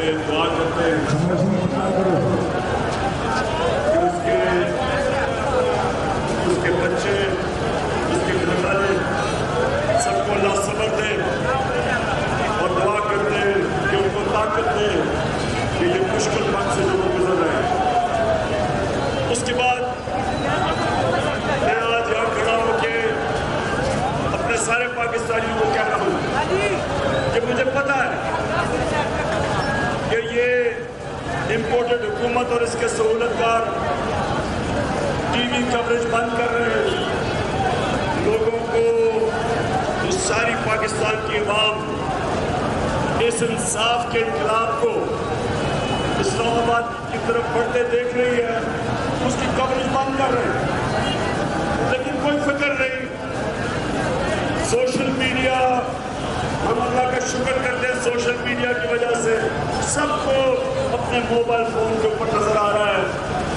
से दुआ करते हैं कि उसके बच्चे, उसके घरवाले सबको अल्लाह सब्र दे और दुआ करते हैं कि उनको ताकत दे कि ये मुश्किल वक्त से जो गुजर रहे हैं। उसके बाद मैं आज यहाँ खड़ा होके अपने सारे पाकिस्तानियों को कह रहा हूँ कि मुझे पता है कि ये इम्पोर्टेड हुकूमत और इसके सहूलतकार टीवी कवरेज बंद कर रहे हैं। लोगों को, जो सारी पाकिस्तान की अवाम इस इंसाफ के इनकलाब को इस्लामाबाद की तरफ बढ़ते देख रही है, उसकी कवरेज बंद कर रहे हैं। लेकिन कोई फिक्र नहीं, सोशल मीडिया, हम अल्लाह का शुक्र करते हैं, सोशल मीडिया की वजह से सबको अपने मोबाइल फोन के ऊपर नजर आ रहा है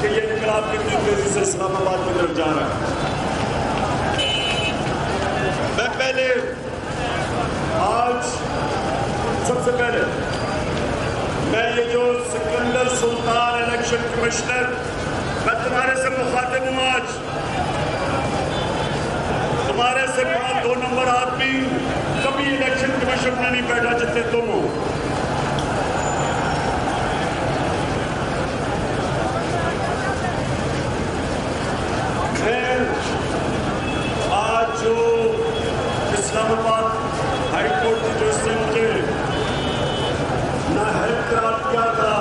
कि ये इनकलाब कितनी तेजी से इस्लामाबाद की तरफ जा रहा है। मैं पहले आज सबसे पहले मैं ये जो सिकंदर सुल्तान इलेक्शन कमिश्नर, मैं तुम्हारे से मुखातिब हूँ। आज तुम्हारे से बड़ा 2 नंबर आदमी कभी इलेक्शन कमीशन में नहीं बैठा जितने तुम हो। मैं आज जो इस्लामाबाद हाईकोर्ट की जो इनके नाहल करार किया था,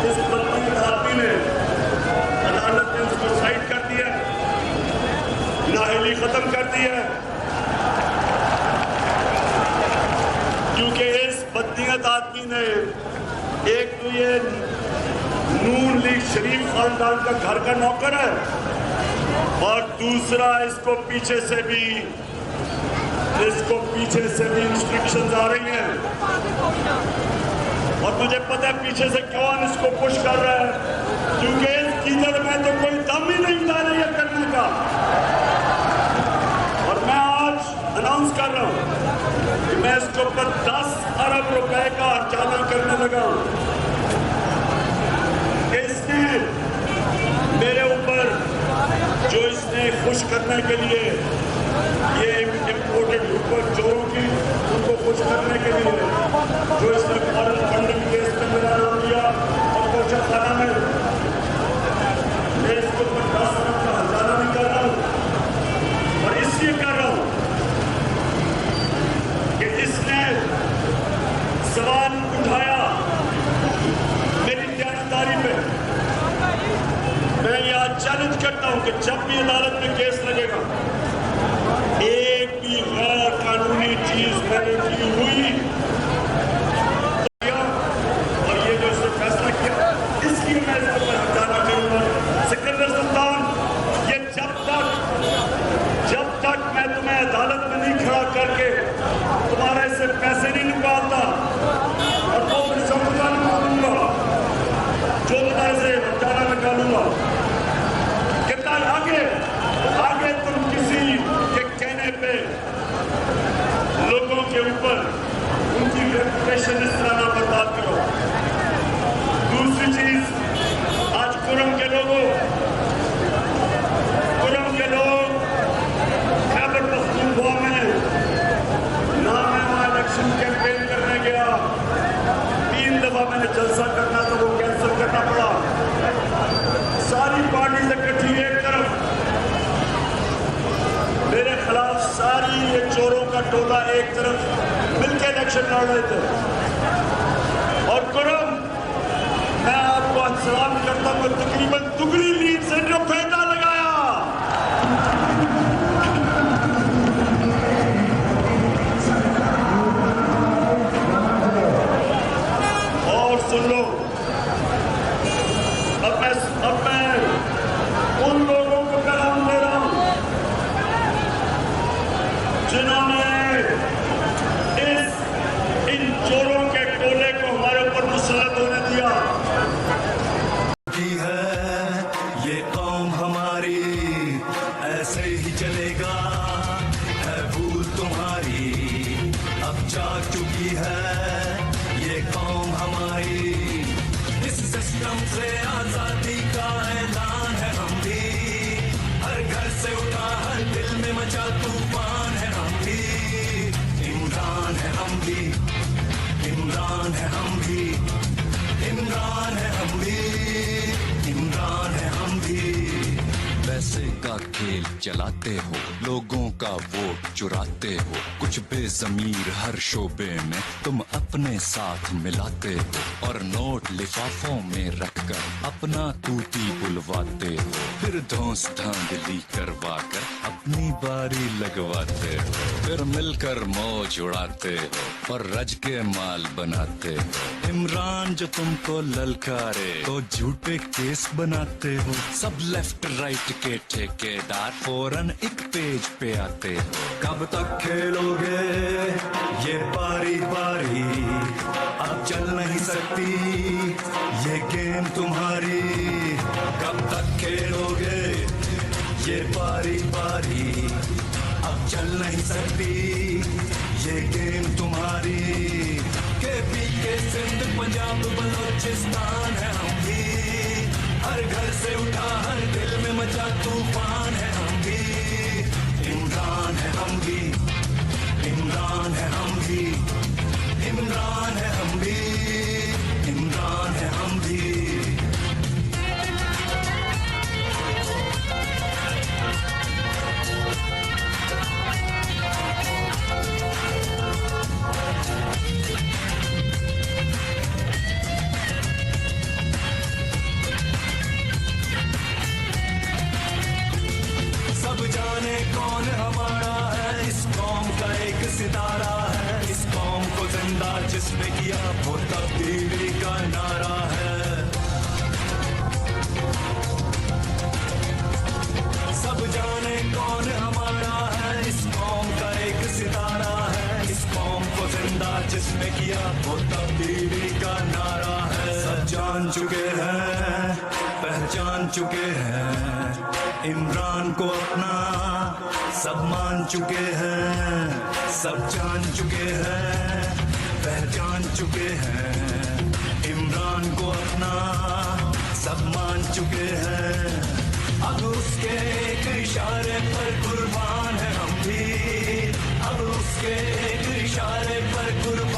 इस बदतमीज आदमी ने, अदालत ने उसको साइड कर दिया, नाहली खत्म कर दी है, क्योंकि इस बदनीयत आदमी ने एक तो ये नून लीग शरीफ खानदान का घर का नौकर है और दूसरा इसको पीछे से भी इंस्ट्रक्शंस आ रही हैं और मुझे पता है पीछे से कौन इसको पुश कर रहा है, क्योंकि इस कीचड़ में तो कोई दम ही नहीं था ये करने का। और मैं आज अनाउंस कर रहा हूं कि मैं इसके ऊपर 10 अरब रुपए का हर्जाना करने लगा हूं। इसने मेरे ऊपर जो इसने खुश करने के लिए ये इम्पोर्टेड ऊपर चोरों की उनको खुश करने के लिए जो इसने फॉरेन फंडिंग केस में मेरा नाम दिया और कोशा खाना में, मैं इसके ऊपर 10 अरब का हर्जाना भी कर रहा हूं और इसलिए कर रहा हूं कि इसने सवाल उठाया मेरी जानकारी पे। मैं यह चैलेंज करता हूं कि जब भी अदालत में केस लगेगा, एक भी गैर कानूनी चीज मैंने की हुई और ये जो इसने फैसला किया, इसलिए मैं इसके ऊपर हर्जाना करूंगा। सिकंदर सुल्तान, ये जब तक मैं तुम्हें अदालत में नहीं खड़ा करके तुम्हारे से पैसे नहीं निकालता और वो फिर समझा निकालूंगा, जो तुम्हारे से हर्जाना निकालूंगा, कितना आगे तुम किसी के कहने पे लोगों के ऊपर उनकी रेपुटेशन इस तरह ना बर्बाद करो। दूसरी चीज, आज कुरम के लोग खैबर पख्तूनख्वा में ना मैं वहां इलेक्शन कैंपेन करने गया, 3 दफा मैंने जलसा करना था, वो कैंसिल करना पड़ा। सारी पार्टी इकट्ठी एक तरफ, मेरे खिलाफ सारी ये चोरों का टोला एक तरफ मिलकर इलेक्शन लड़ रहे थे। और कुरम, मैं आपको सलाम करता हूं, तकरीबन दुगनी लीड से रफेदा लगाया। और सुन लो, अब मैं उन लोगों को पैगाम दे रहा हूं जिन्होंने इन चोरों के टोले को हमारे ऊपर मुसल्लत होने दिया। ये कौम हमारी ऐसे ही चलेगा, है भूल तुम्हारी अब जाग चुकी है। ये कौम हमारी से आजादी का ऐलान है हम भी, हर घर से उठा हर दिल में मचा तूफान है हम भी, इमरान है हम भी, इमरान है हम भी, इमरान है हम भी, इमरान है हम भी। पैसे का खेल चलाते हो, लोगों का वोट चुराते हो, कुछ बेजमीर हर शोबे में तुम अपने साथ मिलाते हो, और नोट लिफाफों में रखकर अपना तूती बुलवाते हो, फिर धौंस धांधली करवा कर अपनी बारी लगवाते हो, फिर मिलकर मौज उड़ाते हो और रज के माल बनाते हो। इमरान जो तुमको ललकारे तो झूठे केस बनाते हो, सब लेफ्ट राइट के ठेकेदार फौरन एक पेज पे आते हो। कब तक खेलोगे ये बारी बारी, अब चल नहीं सकती ये गेम तुम्हारी। कब तक खेलोगे ये बारी बारी, अब चल नहीं सकती ये गेम तुम्हारी। केपी के सिंध पंजाब बलोचिस्तान है हम भी, हर घर से उठा हर दिल में मचा तूफान है हम भी, इमरान है हम भी, इमरान है हम भी, इमरान है हम भी, इमरान है हम भी। सब जाने कौन हमारा है, इस कौम का एक सितारा है, इस कौम को जिंदा जिसने किया वो तब्दीली का नारा है। सब जाने कौन हमारा है, इस कौम का एक सितारा है, इस कौम को जिंदा जिसने किया वो तब्दीली का नारा है। सब जान चुके हैं, पहचान चुके हैं इमरान को अपना, सब मान चुके हैं, सब जान चुके हैं, पहचान चुके हैं इमरान को अपना, सब मान चुके हैं। अब उसके एक इशारे पर कुर्बान है हम भी, अब उसके एक इशारे पर कुर्बान